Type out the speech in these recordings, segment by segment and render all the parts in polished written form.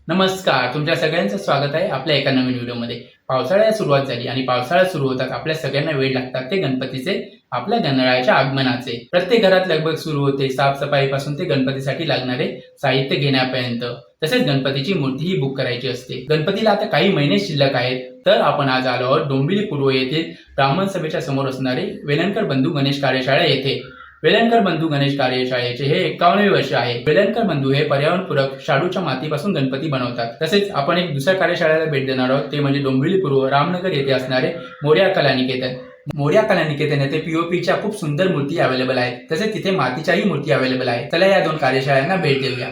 नमस्कार, तुमच्या सगळ्यांचं स्वागत आहे आपल्या एका नवीन व्हिडिओमध्ये. पावसाळ्यात सुरुवात झाली आणि पावसाळा सुरू होतात आपल्या सगळ्यांना वेळ लागतात ते गणपतीचे, आपल्या गणरायाच्या आगमनाचे. प्रत्येक घरात लगबग सुरू होते साफसफाईपासून ते गणपतीसाठी लागणारे साहित्य घेण्यापर्यंत. तसेच गणपतीची मूर्तीही बुक करायची असते. गणपतीला आता काही महिने शिल्लक आहेत, तर आपण आज आलो आहोत डोंबिवली पूर्व येथील ब्राह्मण सभेच्या समोर असणारे वेलणकर बंधू गणेश कार्यशाळा येथे. वेलणकर बंधू गणेश कार्यशाळेचे हे 51वे वर्ष आहे. वेलणकर बंधू हे पर्यावरणपूरक शाडूच्या मातीपासून गणपती बनवतात. तसेच आपण एक दुसऱ्या कार्यशाळेला भेट देणार आहोत, ते म्हणजे डोंबिवली पूर्व रामनगर येथे असणारे मोरया कला निकेतन. मोरया कला निकेतन येथे पीओपीच्या खूप सुंदर मूर्ती अवेलेबल आहेत. तसेच तिथे मातीच्याही मूर्ती अवेलेबल आहेत. चला या दोन कार्यशाळांना भेट देऊया.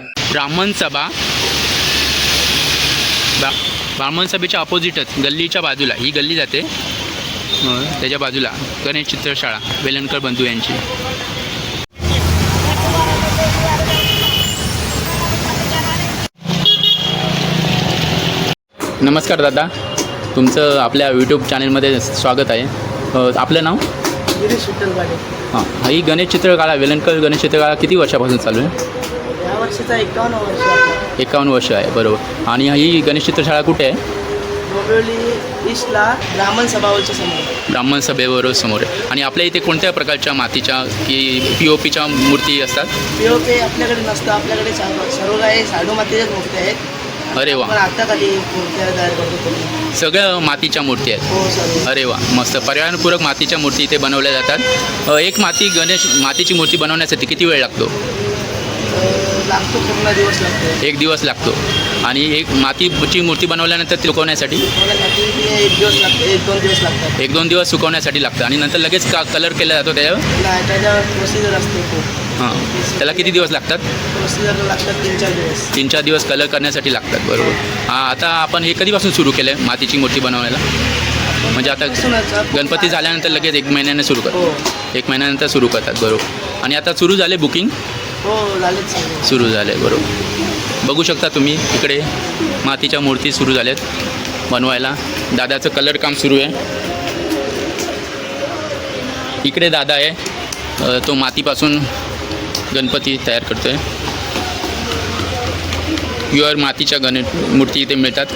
ब्राह्मण सभेच्या अपोजिटच गल्लीच्या बाजूला ही गल्ली जाते, त्याच्या बाजूला गणेश चित्रशाळा वेलणकर बंधू यांची. नमस्कार दादा, तुमचं आपल्या यूट्यूब चॅनलमध्ये स्वागत आहे. आपलं नाव? गिरीश विठ्ठल गाडे. हां, ही गणेश चित्रकला वेलणकर गणेश चित्रकला किती वर्षापासून चालू आहे? या वर्षीचा 51 वर्ष आहे. 51 वर्ष आहे, बरोबर. आणि ही गणेश चित्रशाळा कुठे आहे? डोंबिवली ईस्टला ब्राह्मण सभावरच्या समोर. ब्राह्मण सभेबरोबर समोर आहे. आणि आपल्या इथे कोणत्या प्रकारच्या मातीच्या की पीओपीच्या मूर्ती असतात? पीओपी आपल्याकडे नसतं, आपल्याकडे सर्व काही शाडू मातीच्याच मूर्ती आहेत. अरे वा, पण आता खाली मूर्त्या तयार करतो तुम्ही. सगळ्या मातीच्या मूर्ती आहेत. हो सर. अरे वा, मस्त. पर्यावरणपूरक मातीच्या मूर्ती इथे बनवल्या जातात. एक मातीची मूर्ती बनवण्यासाठी किती वेळ लागतो? लागतो, पूर्ण दिवस लागतो. एक दिवस लागतो. आणि एक मातीची मूर्ती बनवल्यानंतर ती सुकवण्यासाठी? एक दिवस लागतो, 1-2 दिवस लागतात. 1-2 दिवस सुकवण्यासाठी लागतं. आणि नंतर लगेच कलर केला जातो त्याच्यावर? नाही, त्याच्यावर प्रोसिजर असते खूप. हां, त्याला किती दिवस लागतात? प्रोसिजर लागतात 3-4 दिवस. 3-4 दिवस कलर करण्यासाठी लागतात, बरोबर. हां, आता आपण हे कधीपासून सुरू केलं आहे मातीची मूर्ती बनवायला? म्हणजे आता गणपती झाल्यानंतर लगेच 1 महिन्याने सुरू करतात? हो. 1 महिन्यानंतर सुरू करतात, बरोबर. आणि आता सुरू झाले बुकिंग? हो, झालेच सगळे. सुरू झाले, बरोबर. बघू शकता तुम्ही इकडे मातीच्या मूर्ती सुरू झाल्यात बनवायला. दादाचं कलर काम सुरू आहे. इकडे दादा आहे, तो मातीपासून गणपती तयार करतो आहे. प्युअर मातीच्या मूर्ती इथे मिळतात.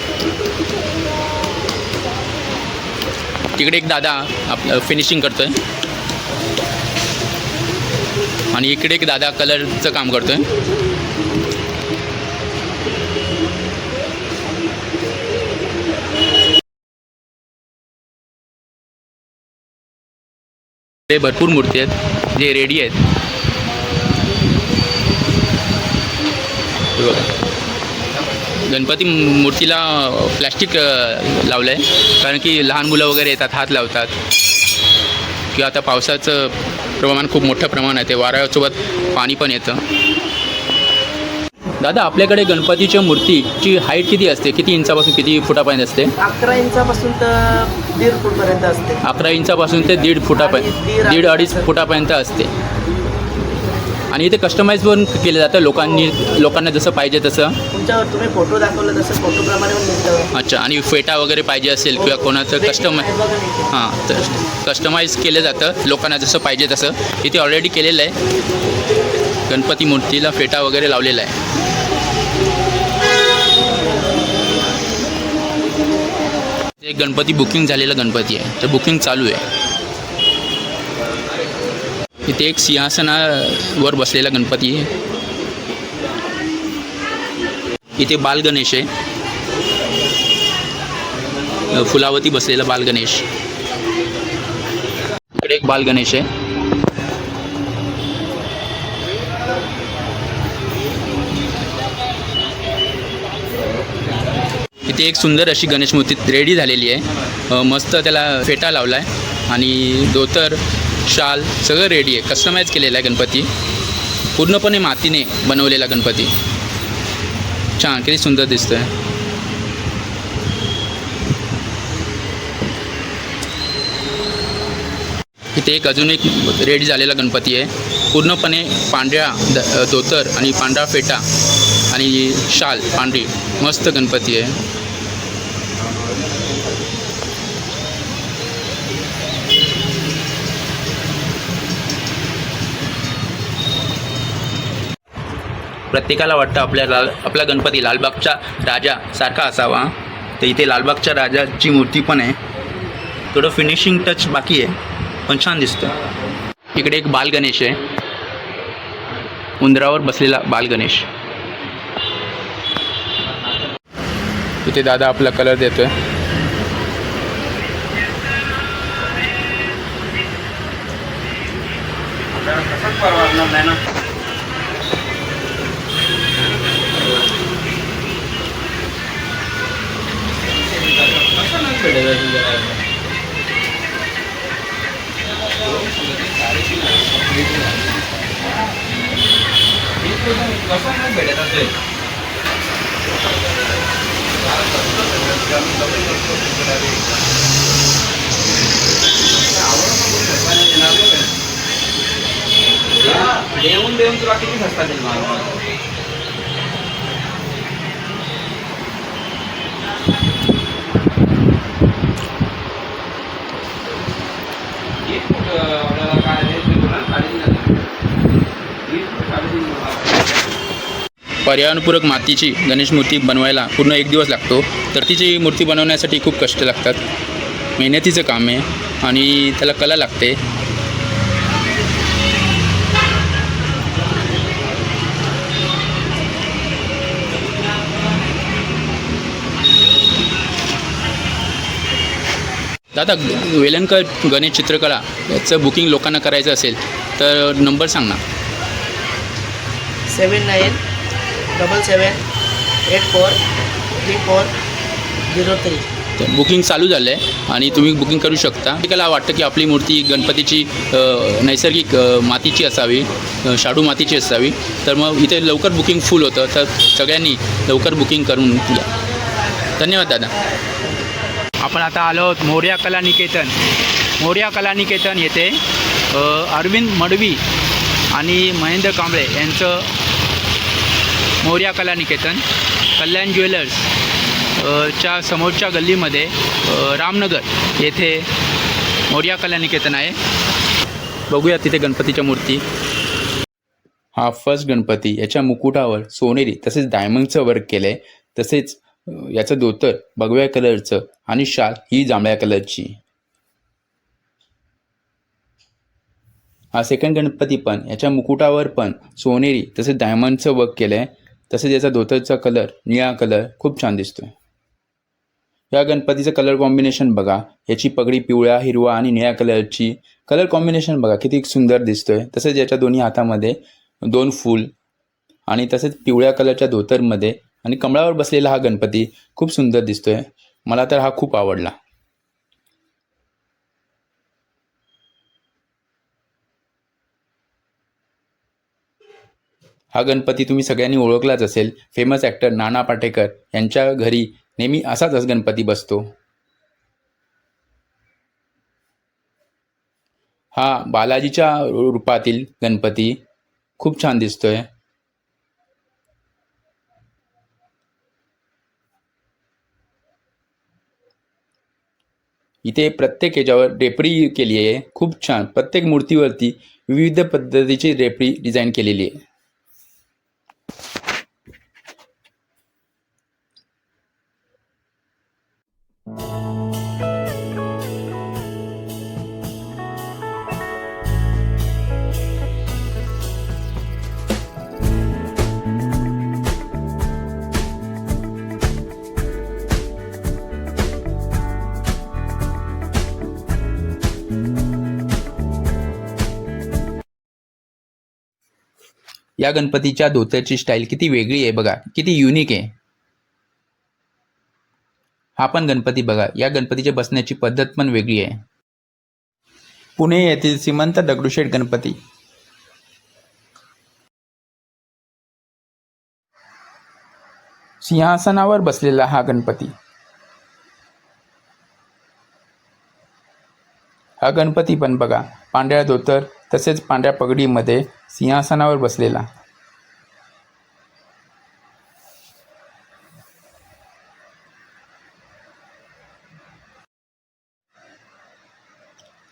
तिकडे एक दादा आपलं फिनिशिंग करतो आहे. आणि इकडे एक दादा कलरचं काम करतो आहे. ते भरपूर मूर्ती आहेत जे रेडी आहेत. बघा, गणपती मूर्तीला प्लॅस्टिक लावलं आहे, कारण की लहान मुलं वगैरे येतात, हात लावतात. किंवा आता पावसाचं प्रमाण खूप मोठं प्रमाण आहे, ते वाऱ्यासोबत पाणी पण येतं. दादा, आपल्याकडे गणपतीच्या मूर्तीची हाईट किती असते? किती इंचापासून किती फुटापर्यंत असते? 11 इंचापासून तर 1.5 फूटपर्यंत असते. 11 इंचापासून ते 1.5 फुटापर्यंत, 1.5-2.5 फुटापर्यंत असते. आणि इथे कस्टमाइज पण केलं जातं लोकांना जसं पाहिजे तसं. तुमच्यावर तुम्ही फोटो दाखवलं तसं फोटोप्रमाणे पण मिळतं. अच्छा. आणि फेटा वगैरे पाहिजे असेल किंवा कोणाचं हां, तर कस्टमाइज केलं जातं लोकांना जसं पाहिजे तसं. इथे ऑलरेडी केलेलं आहे, गणपती मूर्तीला फेटा वगैरे लावलेला आहे. एक गणपती बुकिंग झालेला गणपती आहे, तर बुकिंग चालू आहे. इथे एक सिंहासनावर बसलेला गणपती आहे. इथे बालगणेश आहे, फुलावती बसलेला बालगणेश. इकडे एक बालगणेश आहे. इथे एक सुंदर अशी गणेश मूर्ती रेडी झालेली आहे. मस्त त्याला फेटा लावला आहे आणि धोतर, शाल सगळं रेडी आहे. कस्टमाइज केलेला आहे गणपती, पूर्णपणे मातीने बनवलेला गणपती. छान, किती सुंदर दिसतो आहे. इथे एक अजून एक रेडी झालेला गणपती आहे, पूर्णपणे पांढऱ्या धोतर आणि पांढरा फेटा आणि शाल पांढरी. मस्त गणपती आहे. प्रत्येकाला वाटतं आपला गणपती लालबागच्या राजासारखा असावा. तर इथे लालबागच्या राजाची मूर्ती पण आहे. थोडं फिनिशिंग टच बाकी आहे पण छान दिसतं. इकडे एक बाल गणेश आहे, उंदरावर बसलेला बाल गणेश. इथे दादा आपला कलर देतोय. देऊन तुला किती खर्च देईल मला? पर्यावरणपूरक मातीची गणेश मूर्ती बनवायला पूर्ण 1 दिवस लागतो. तर तिची मूर्ती बनवण्यासाठी खूप कष्ट लागतात. मेहनतीचं काम आहे आणि त्याला कला लागते. दादा, वेलणकर गणेश चित्रकला याचं बुकिंग लोकांना करायचं असेल तर नंबर सांग ना. 7977843403. तर बुकिंग चालू झालं आहे आणि तुम्ही बुकिंग करू शकता. प्रत्येकाला वाटतं की आपली मूर्ती गणपतीची नैसर्गिक मातीची असावी, शाडू मातीची असावी. तर मग इथे लवकर बुकिंग फुल होतं. तर सगळ्यांनी लवकर बुकिंग करून घ्या. धन्यवाद दादा. आपण आता आलो आहोत मोरया कला निकेतन. मोरया कला निकेतन येथे अरविंद मडवी आणि महेंद्र कांबळे यांचं मोरया कला निकेतन कल्याण ज्वेलर्स च्या समोरच्या गल्लीमध्ये रामनगर येथे मोरया कला निकेतन आहे. बघूया तिथे गणपतीच्या मूर्ती. हा फर्स्ट गणपती. याच्या मुकुटावर सोनेरी तसेच डायमंडचं वर्क केलं आहे. तसेच याचं धोतर भगव्या कलरचं आणि शाल ही जांभळ्या कलरची. हा सेकंड गणपती पण याच्या मुकुटावर पण सोनेरी तसेच डायमंडचं वर्क केलं आहे. तसेच याचा धोतरचा कलर निळा कलर खूप छान दिसतोय. या गणपतीचं कलर कॉम्बिनेशन बघा. याची पगडी पिवळ्या, हिरवा आणि निळ्या कलरची. कलर कॉम्बिनेशन बघा किती सुंदर दिसतोय. तसेच याच्या दोन्ही हातामध्ये 2 फूल आणि तसेच पिवळ्या कलरच्या धोतरमध्ये आणि कमळावर बसलेला हा गणपती खूप सुंदर दिसतोय. मला तर हा खूप आवडला. हा गणपती तुम्ही सगळ्यांनी ओळखलाच असेल. फेमस ॲक्टर नाना पाटेकर यांच्या घरी नेहमी असाच गणपती बसतो. हा बालाजीच्या रूपातील गणपती खूप छान दिसतोय. इथे प्रत्येक याच्यावर ड्रेपरी केली आहे. खूप छान. प्रत्येक मूर्तीवरती विविध पद्धतीची ड्रेपरी डिझाईन केलेली आहे. या गणपतीच्या धोतरची स्टाईल किती वेगळी आहे बघा, किती युनिक आहे. हा पण गणपती बघा. या गणपतीच्या बसण्याची पद्धत पण वेगळी आहे. पुणे येथील श्रीमंत दगडूशेठ गणपती. सिंहासनावर बसलेला हा गणपती. हा गणपती पण बघा. पांढऱ्या धोतर तसेच पांढऱ्या पगडीमध्ये सिंहासनावर बसलेला.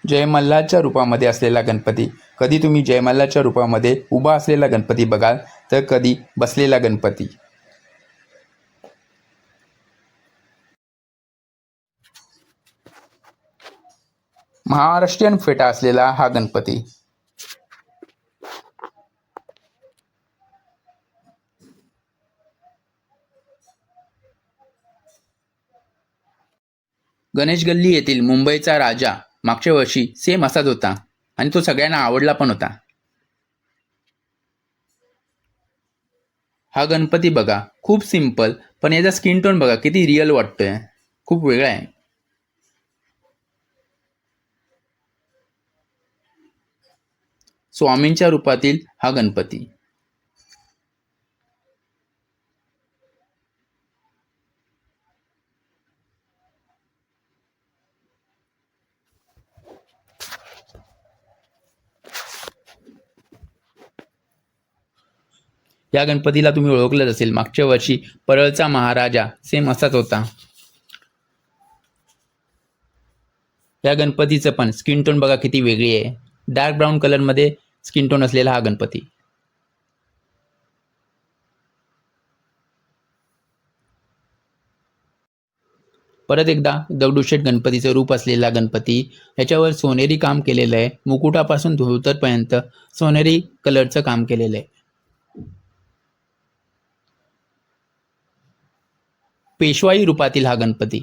जय मल्हारच्या रूपामध्ये असलेला गणपती. कधी तुम्ही जयमल्लाच्या रूपामध्ये उभा असलेला गणपती बघाल तर कधी बसलेला गणपती. महाराष्ट्रीयन फेटा असलेला हा गणपती. गणेश गल्ली येथील मुंबईचा राजा मागच्या वर्षी सेम असाच होता आणि तो सगळ्यांना आवडला पण होता. हा गणपती बघा, खूप सिंपल, पण याचा स्किन टोन बघा किती रिअल वाटतोय, खूप वेगळा आहे. स्वामींच्या रूपातील हा गणपती. या गणपतीला तुम्ही ओळखलंच असेल, मागच्या वर्षी परळचा महाराजा सेम असाच होता. या गणपतीचं पण स्किन टोन बघा किती वेगळी आहे, डार्क ब्राऊन कलरमध्ये स्किन टोन असलेला हा गणपती. परत एकदा दगडूशेठ गणपतीचं रूप असलेला गणपती. ह्याच्यावर सोनेरी काम केलेलं आहे, मुकुटापासून धोतरपर्यंत सोनेरी कलरचं काम केलेलं आहे. पेशवाई रूपातील हा गणपती.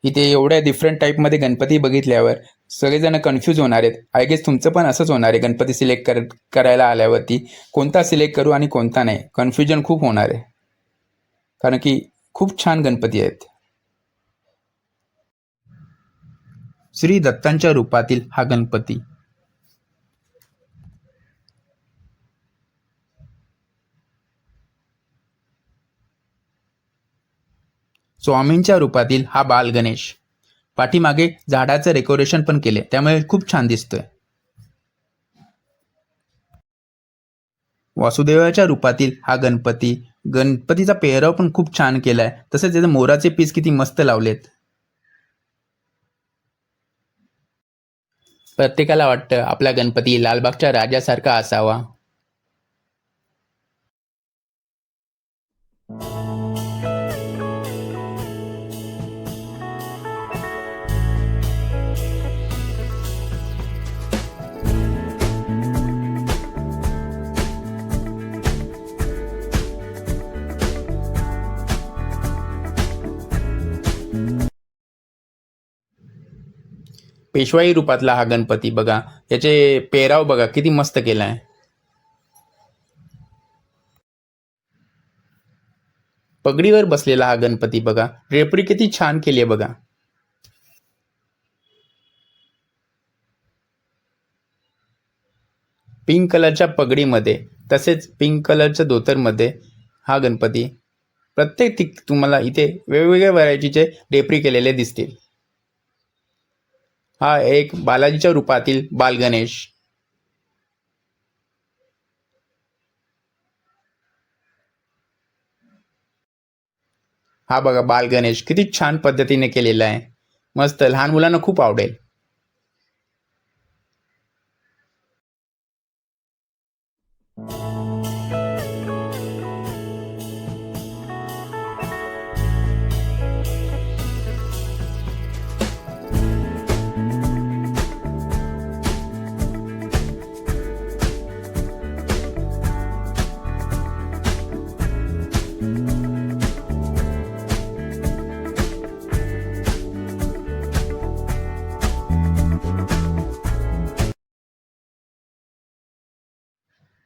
इथे एवढ्या डिफरंट टाईपमध्ये गणपती बघितल्यावर सगळेजण कन्फ्यूज होणार आहेत. आय गेस तुमचं पण असंच होणार आहे. गणपती सिलेक्ट करायला आल्यावरती कोणता सिलेक्ट करू आणि कोणता नाही, कन्फ्युजन खूप होणार आहे, कारण की खूप छान गणपती आहेत. श्री दत्तांच्या रूपातील हा गणपती. स्वामींच्या रूपातील हा बाल गणेश. पाठीमागे झाडाचं डेकोरेशन पण केले, त्यामुळे खूप छान दिसतोय. वासुदेवाच्या रूपातील हा गणपती. गणपतीचा पेहराव पण खूप छान केलाय, तसेच त्याचे मोराचे पीस किती मस्त लावलेत. प्रत्येकाला वाटतं आपला गणपती लालबागच्या राजासारखा असावा. पेशवाई रूपातला हा गणपती बघा, याचे पेहराव बघा किती मस्त केलाय. पगडीवर बसलेला हा गणपती बघा, ड्रेपरी किती छान केली आहे बघा. पिंक कलरच्या पगडीमध्ये तसेच पिंक कलरच्या धोतरमध्ये हा गणपती. प्रत्येक तुम्हाला इथे वेगवेगळ्या व्हरायटीचे ड्रेपरी केलेले दिसतील. हा एक बालाजीच्या रूपातील बाल गणेश. हा बघा बाल गणेश किती छान पद्धतीने केलेला आहे, मस्त, लहान मुलांना खूप आवडेल.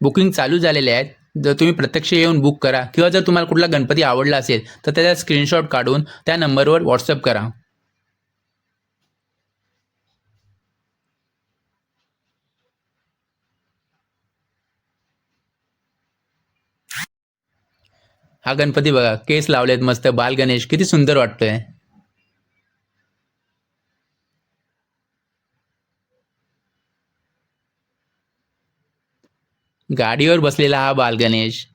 बुकिंग चालू झालेले आहेत. जर तुम्ही प्रत्यक्ष येऊन बुक करा, किंवा जर तुम्हाला कुठला गणपती आवडला असेल तर त्याचा स्क्रीनशॉट काढून त्या नंबरवर व्हॉट्सअप करा. हा गणपती बघा, केस लावलेत मस्त, बाल गणेश किती सुंदर वाटतोय. गाडीवर बसलेला हा बाल गणेश.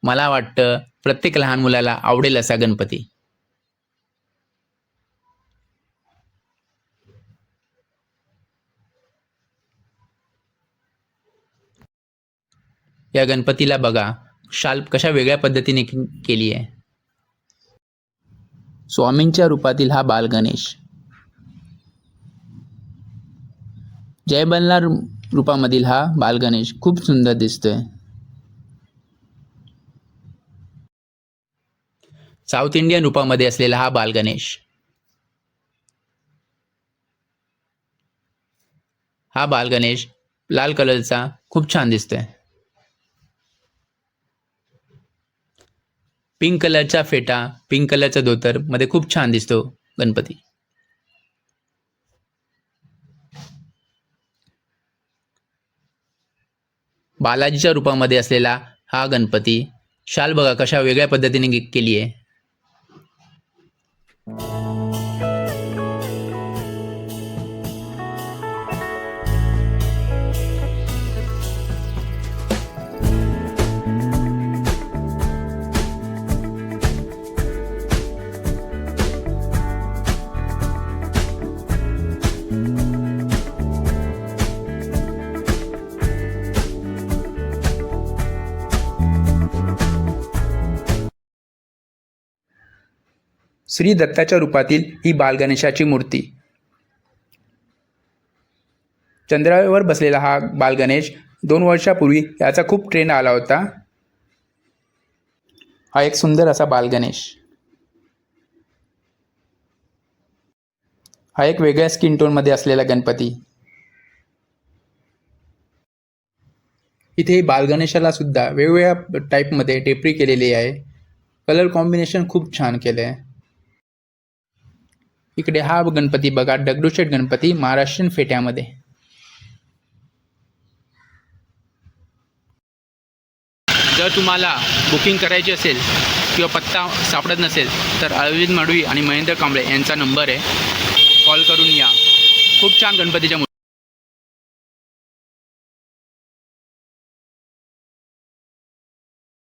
मला वाटतं प्रत्येक लहान मुलाला आवडेल असा गणपती. या गणपतीला बघा, शाल कशा वेगळ्या पद्धतीने केली आहे. स्वामींच्या रूपातील हा बालगणेश, जय बल्लार रूपामधील हा बालगणेश खूप सुंदर दिसतोय. साऊथ इंडियन रूपामध्ये असलेला हा बालगणेश, हा बालगणेश लाल कलरचा खूप छान दिसतोय. पिंक कलरचा फेटा, पिंक कलरचा धोतर मध्ये खूप छान दिसतो गणपती. बालाजीच्या रूपामध्ये असलेला हा गणपती, शाल बघा कशा वेगळ्या पद्धतीने केली आहे. श्री दत्ताच्या रूपातील ही बालगणेशाची मूर्ती. चंद्रावर बसलेला हा बालगणेश 2 वर्षापूर्वी याचा खूप ट्रेंड आला होता. हा एक सुंदर असा बालगणेश. हा एक वेगळ्या स्किन टोनमध्ये असलेला गणपती. इथे बालगणेशाला सुद्धा वेगवेगळ्या टाईपमध्ये टेपरी केलेली आहे. कलर कॉम्बिनेशन खूप छान केलं आहे. इकडे हा गणपती बघा, दगडूशेठ गणपती महाराष्ट्रीयन फेट्यामध्ये. जर तुम्हाला बुकिंग करायची असेल किंवा पत्ता सापडत नसेल तर अरविंद मडवी आणि महेंद्र कांबळे यांचा नंबर आहे, कॉल करून या. खूप छान गणपतीच्या